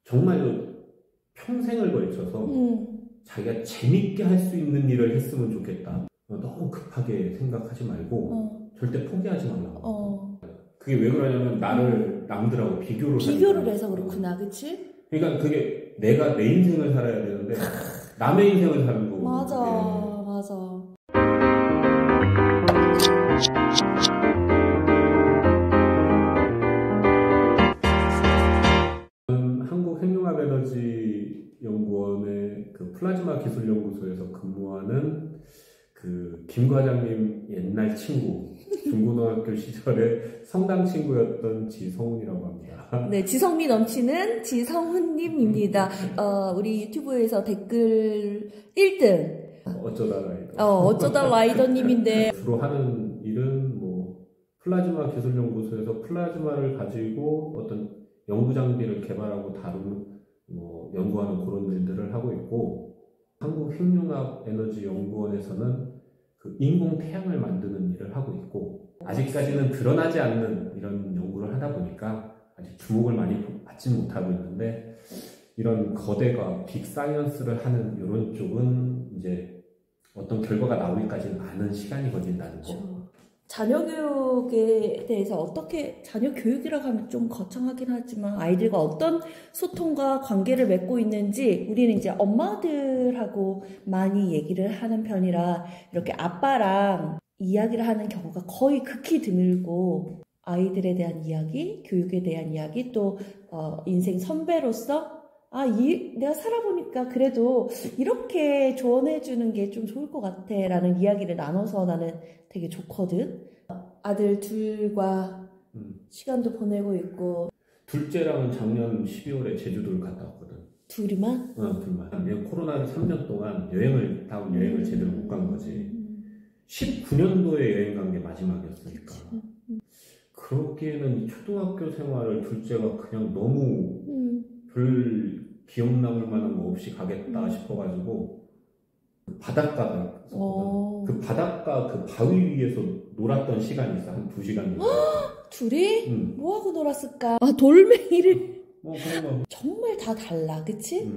정말로 평생을 걸쳐서 자기가 재밌게 할 수 있는 일을 했으면 좋겠다. 너무 급하게 생각하지 말고 절대 포기하지 말라고. 그게 왜 그러냐면 나를 남들하고 비교를 해서 그렇구나, 그치? 그러니까 그게 내가 내 인생을 살아야 되는데 남의 인생을 사는 거거든. 맞아, 맞아. 한국핵융합에너지연구원의 그 플라즈마 기술연구소에서 근무하는 그 김 과장님 옛날 친구, 중고등학교 시절에 성당 친구였던 지성훈이라고 합니다. 네, 지성미 넘치는 지성훈님입니다. 우리 유튜브에서 댓글 1등. 어쩌다 라이더님인데. 주로 하는 일은 뭐 플라즈마 기술연구소에서 플라즈마를 가지고 어떤 연구 장비를 개발하고 다루는 뭐 연구하는 그런 일들을 하고 있고, 한국핵융합에너지연구원에서는 그 인공 태양을 만드는 일을 하고 있고, 아직까지는 드러나지 않는 이런 연구를 하다 보니까 아직 주목을 많이 받지 못하고 있는데, 이런 거대과 빅사이언스를 하는 이런 쪽은 이제 어떤 결과가 나오기까지는 많은 시간이 걸린다는 거. 그렇죠. 자녀 교육에 대해서 어떻게, 자녀 교육이라고 하면 좀 거창하긴 하지만 아이들과 어떤 소통과 관계를 맺고 있는지 우리는 이제 엄마들하고 많이 얘기를 하는 편이라 이렇게 아빠랑 이야기를 하는 경우가 거의 극히 드물고, 아이들에 대한 이야기, 교육에 대한 이야기, 또 인생 선배로서 내가 살아보니까 그래도 이렇게 조언해주는 게 좀 좋을 것 같아 라는 이야기를 나눠서 나는 되게 좋거든. 아들 둘과 시간도 보내고 있고. 둘째랑은 작년 12월에 제주도를 갔다 왔거든. 둘이만? 둘만. 코로나 3년 동안 다운 여행을 제대로 못 간 거지. 19년도에 여행 간 게 마지막이었으니까. 그렇기에는 초등학교 생활을 둘째가 그냥 너무 별 기억 남을 만한 거 없이 가겠다 싶어가지고 바닷가가 있었거든. 그 바닷가 그 바위 위에서 놀았던 시간이 있어. 한 2시간 정도. 둘이? 뭐하고 놀았을까? 돌멩이를. 그런 거. 정말 다 달라, 그치?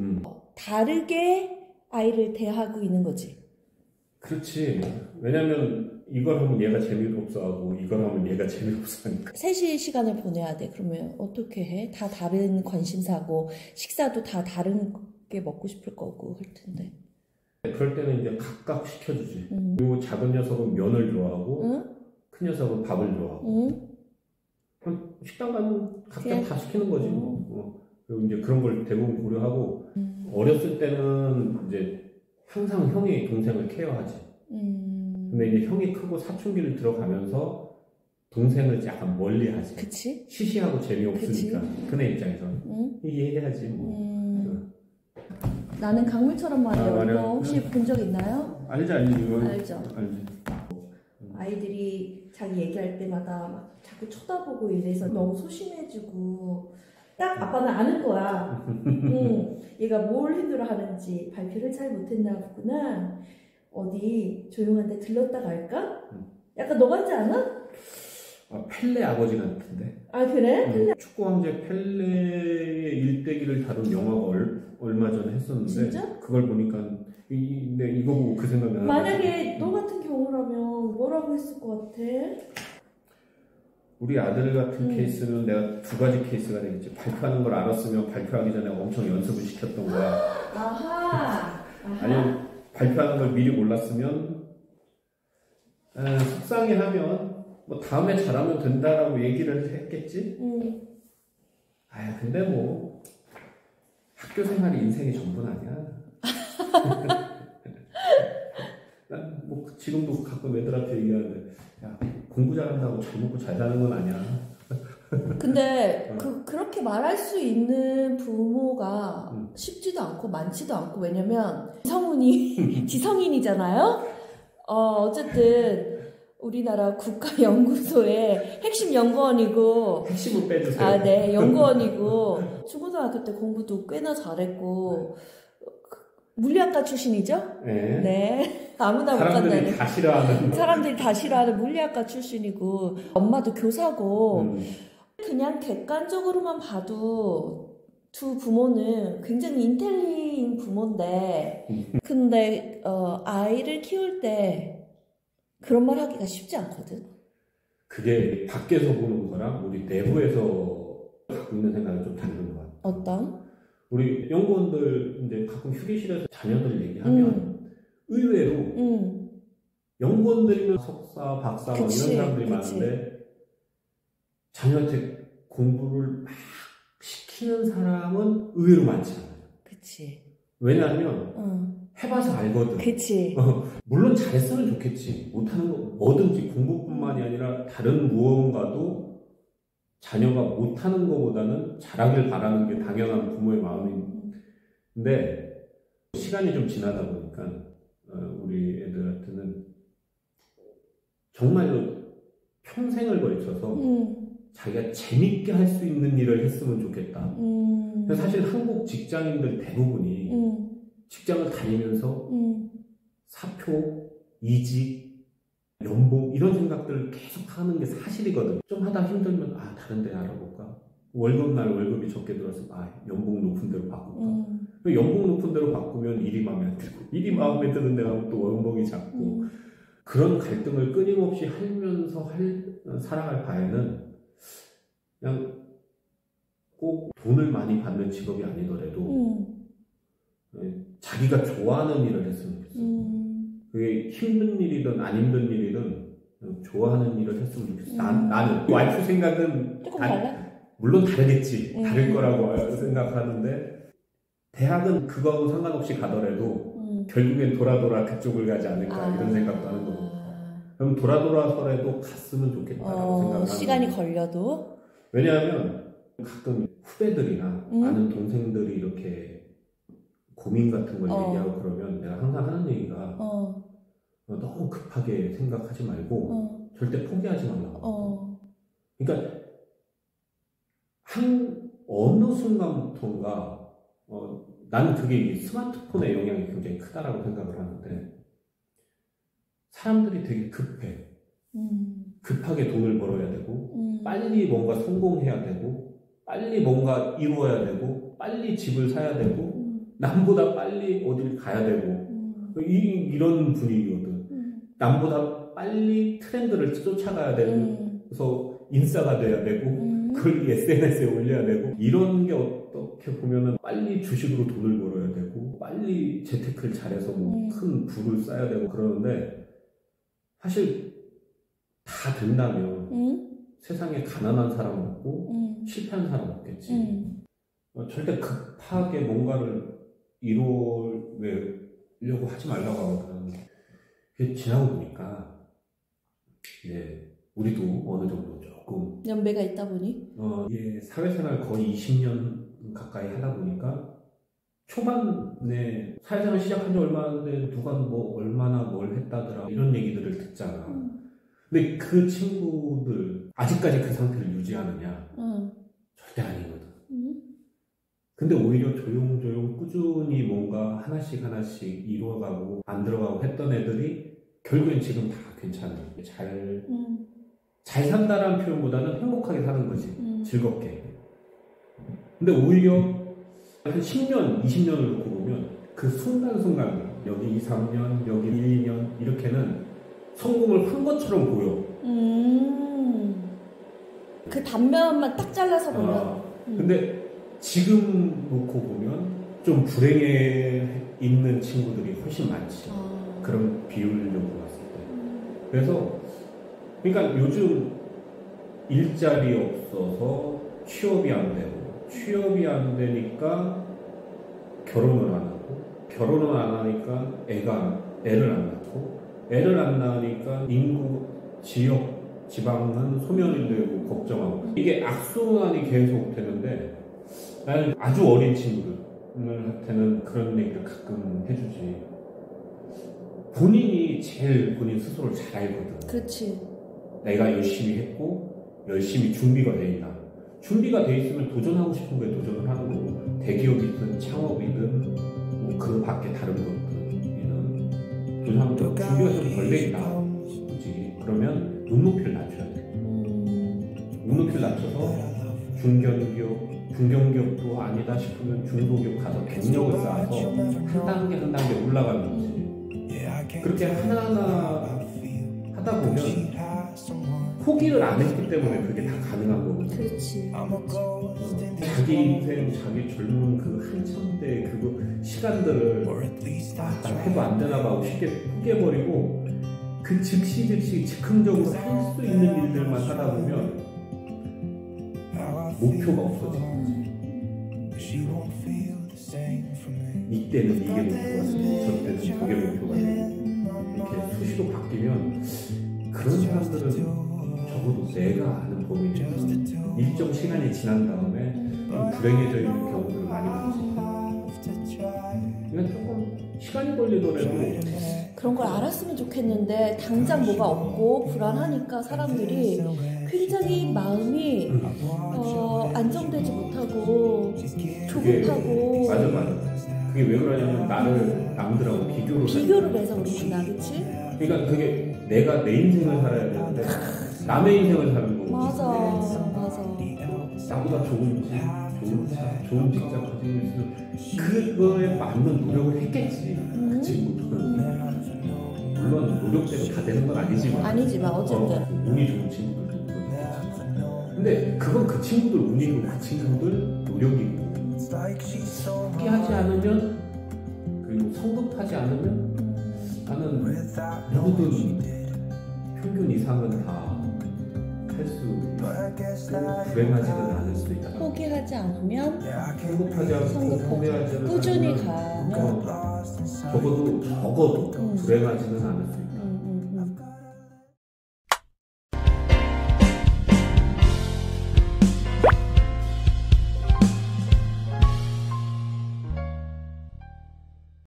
다르게 아이를 대하고 있는 거지. 그렇지. 왜냐면 이걸 하면 얘가 재미없어하고 이걸 하면 얘가 재미없어하니까. 셋이 시간을 보내야 돼. 그러면 어떻게 해? 다 다른 관심사고 식사도 다 다른 게 먹고 싶을 거고 할 텐데. 그럴 때는 이제 각각 시켜주지. 그리고 작은 녀석은 면을 좋아하고 큰 녀석은 밥을 좋아하고. 그럼 식당 가면 각자 다 시키는 거지. 그리고 이제 그런 걸 대부분 고려하고 어렸을 때는 이제 항상 형이 동생을 케어하지. 근데 이제 형이 크고 사춘기를 들어가면서 동생을 약간 멀리하지. 그치? 시시하고 재미없으니까. 그네 입장에서는 이해해야지 뭐. 나는 강물처럼 말이야. 이거 혹시 본 적 있나요? 알지. 알죠. 알지. 아이들이 자기 얘기할 때마다 막 자꾸 쳐다보고 이래서 너무 소심해지고, 딱 아빠는 아는 거야. 얘가 뭘 힘들어하는지 발표를 잘 못했나 보구나. 어디 조용한 데 들렀다 갈까? 약간 너 같지 않아? 펠레 아버지 같은데. 그래? 축구 황제 펠레의 일대기를 다룬 영화가 얼마 전에 했었는데. 진짜? 그걸 보니까 근데 이거 보고 그 생각이 나는. 만약에 너 같은 경우라면 뭐라고 했을 것 같아? 우리 아들 같은 케이스는 내가 2가지 케이스가 되겠지. 발표하는 걸 알았으면 발표하기 전에 엄청 연습을 시켰던 거야. 아하. 아니면 발표하는 걸 미리 몰랐으면 속상해하면 뭐 다음에 잘하면 된다라고 얘기를 했겠지. 근데 뭐 학교 생활이 인생의 전부는 아니야. 난 뭐 지금도 가끔 애들한테 얘기하는데, 야, 공부 잘한다고 잘 먹고 잘 사는 건 아니야. 근데 그렇게 말할 수 있는 부모가 쉽지도 않고 많지도 않고, 왜냐면 지성인이잖아요. 어쨌든 우리나라 국가연구소의 핵심 연구원이고, 핵심을 빼주세요. 네, 연구원이고, 중고등학교 때 공부도 꽤나 잘했고, 물리학과 출신이죠? 네. 아무나 못 간다는. 사람들이 다 싫어하는 물리학과 출신이고, 엄마도 교사고, 그냥 객관적으로만 봐도 두 부모는 굉장히 인텔리인 부모인데 근데 아이를 키울 때 그런 말 하기가 쉽지 않거든. 그게 밖에서 보는 거랑 우리 내부에서 갖고 있는 생각이 좀 다른 것 같아. 어떤? 우리 연구원들 이제 가끔 휴게실에서 자녀들 얘기하면 의외로 연구원들이면 석사, 박사 뭐 이런 사람들이 많은데 자녀한테 공부를 막 시키는 사람은 의외로 많지 않아요. 그치. 왜냐하면 해봐서 알거든. 그치. 물론 잘했으면 좋겠지. 못하는 거 뭐든지 공부뿐만이 아니라 다른 무언가도 자녀가 못하는 것보다는 잘하길 바라는 게 당연한 부모의 마음인데 시간이 좀 지나다 보니까 우리 애들한테는 정말로 평생을 걸쳐서 자기가 재밌게 할 수 있는 일을 했으면 좋겠다. 사실 한국 직장인들 대부분이 직장을 다니면서 사표, 이직, 연봉 이런 생각들을 계속 하는 게 사실이거든. 좀 하다 힘들면 다른 데 알아볼까? 월급날 월급이 적게 들어서 연봉 높은 데로 바꿀까? 연봉 높은 데로 바꾸면 일이 마음에 안 들고 일이 마음에 드는 데 가면 또 연봉이 작고 그런 갈등을 끊임없이 하면서 살아갈 바에는 그냥 꼭 돈을 많이 받는 직업이 아니더라도 자기가 좋아하는 일을 했으면 좋겠어. 그게 힘든 일이든 안 힘든 일이든 좋아하는 일을 했으면 좋겠어. 나는 와이프 생각은 조금 달라? 물론 다르겠지. 다를 거라고 생각하는데 대학은 그거하고 상관없이 가더라도 결국엔 돌아 그쪽을 가지 않을까 이런 생각도 하는 거고. 그럼 돌아서라도 갔으면 좋겠다라고 생각하는 시간이 걸려도? 왜냐하면 가끔 후배들이나 아는 동생들이 이렇게 고민 같은 걸 얘기하고 그러면 내가 항상 하는 얘기가 너무 급하게 생각하지 말고 절대 포기하지 말라고. 그러니까 어느 순간부터인가 나는 그게 스마트폰의 영향이 굉장히 크다라고 생각을 하는데 사람들이 되게 급해. 급하게 돈을 벌어야 되고 빨리 뭔가 성공해야 되고 빨리 뭔가 이루어야 되고 빨리 집을 사야 되고 남보다 빨리 어딜 가야 되고 이런 분위기거든. 남보다 빨리 트렌드를 쫓아가야 되고 그래서 인싸가 돼야 되고 그걸 SNS에 올려야 되고 이런 게 어떻게 보면은 빨리 주식으로 돈을 벌어야 되고 빨리 재테크를 잘해서 뭐 큰 부를 쌓아야 되고 그러는데 사실 다 된다면 세상에 가난한 사람 없고 실패한 사람 없겠지. 절대 급하게 뭔가를 이루려고 하지 말라고 하거든. 그게 지나고 보니까 이제 우리도 어느 정도 조금 연배가 있다 보니 이게 사회생활 거의 20년 가까이 하다 보니까 초반에 사회생활 시작한 지 얼마 안 됐는데 누가 뭐 얼마나 뭘 했다더라 이런 얘기들을 듣잖아. 근데 그 친구들 아직까지 그 상태를 유지하느냐? 절대 아니거든. 근데 오히려 조용조용 꾸준히 뭔가 하나씩 이루어가고 만들어가고 했던 애들이 결국엔 지금 다 괜찮아. 잘 산다라는 표현보다는 행복하게 사는 거지. 즐겁게. 근데 오히려 한 10년, 20년을 놓고 보면 그 순간순간 여기 2, 3년, 여기 1, 2년 이렇게는 성공을 한 것처럼 보여. 그 단면만 딱 잘라서 보면. 근데 지금 놓고 보면 좀 불행해 있는 친구들이 훨씬 많지. 그런 비율적으로 봤을 때. 그래서 그러니까 요즘 일자리 없어서 취업이 안 되고 취업이 안 되니까 결혼을 안 하고 결혼을 안 하니까 애를 안 낳고 애를 안 낳으니까 인구 지방은 소멸이 되고 걱정하고 이게 악순환이 계속 되는데 나는 아주 어린 친구들한테는 그런 얘기를 가끔 해주지. 본인이 제일 본인 스스로를 잘 알거든. 그렇지. 내가 열심히 했고 열심히 준비가 돼 있나. 준비가 돼 있으면 도전하고 싶은 거에 도전을 하는 거고 대기업이든 창업이든 뭐 그 밖에 다른 것들이든 도전하면 준비가 좀 덜 돼 있다. 그치? 그러면 눈높이를 낮춰야 돼. 눈높이를 낮춰서 중견기업, 중견기업도 아니다 싶으면 중소기업 가서 경력을 쌓아서 한 단계 한 단계 올라가는 거지. 그렇게 하나하나 하다 보면 포기를 안 했기 때문에 그게 다 가능한 거거든. 그렇지. 자기 인생, 자기 젊은 그 한참 때 그 시간들을 나 해도 안 되나 봐 하고 쉽게 포기해버리고 그 즉시 즉흥적으로 할 수 있는 일들만 하다 보면 목표가 없어져. 이때는 이게 목표가 되고 저때는 저게 목표가 되고 이렇게 수시로 바뀌면 그런 사람들은 적어도 내가 아는 범위 내에서 일정 시간이 지난 다음에 좀 불행해져 있는 경우들을 많이 보지. 그냥 조금 시간이 걸리더라도 그런 걸 알았으면 좋겠는데 당장 뭐가 없고 불안하니까 사람들이 굉장히 마음이 안정되지 못하고 조급하고. 맞아. 그게 왜 그러냐면 나를 남들하고 비교를 해서 그렇구나, 그치? 그러니까 그게 내가 내 인생을 살아야 되는데 남의 인생을 사는 거고. 맞아. 나보다 좋은 집, 좋은 차, 좋은 직장 가지고 있으면 그거에 맞는 노력을 했겠지. 그 친구들은. 물론 노력대로 다 되는 건 아니지만 어쨌든 운이 좋은 친구들도 있거든. 근데 그건 그 친구들 운이고 그 친구들 노력이고 포기하지 않으면 그리고 성급하지 않으면 나는 모든 평균 이상은 다 할 수 있고 불행하지는 않을 수 있다. 포기하지 않으면 성급하지 않고 포기하지 않으면 꾸준히 가면 적어도 불행하지는 않을 수 있다.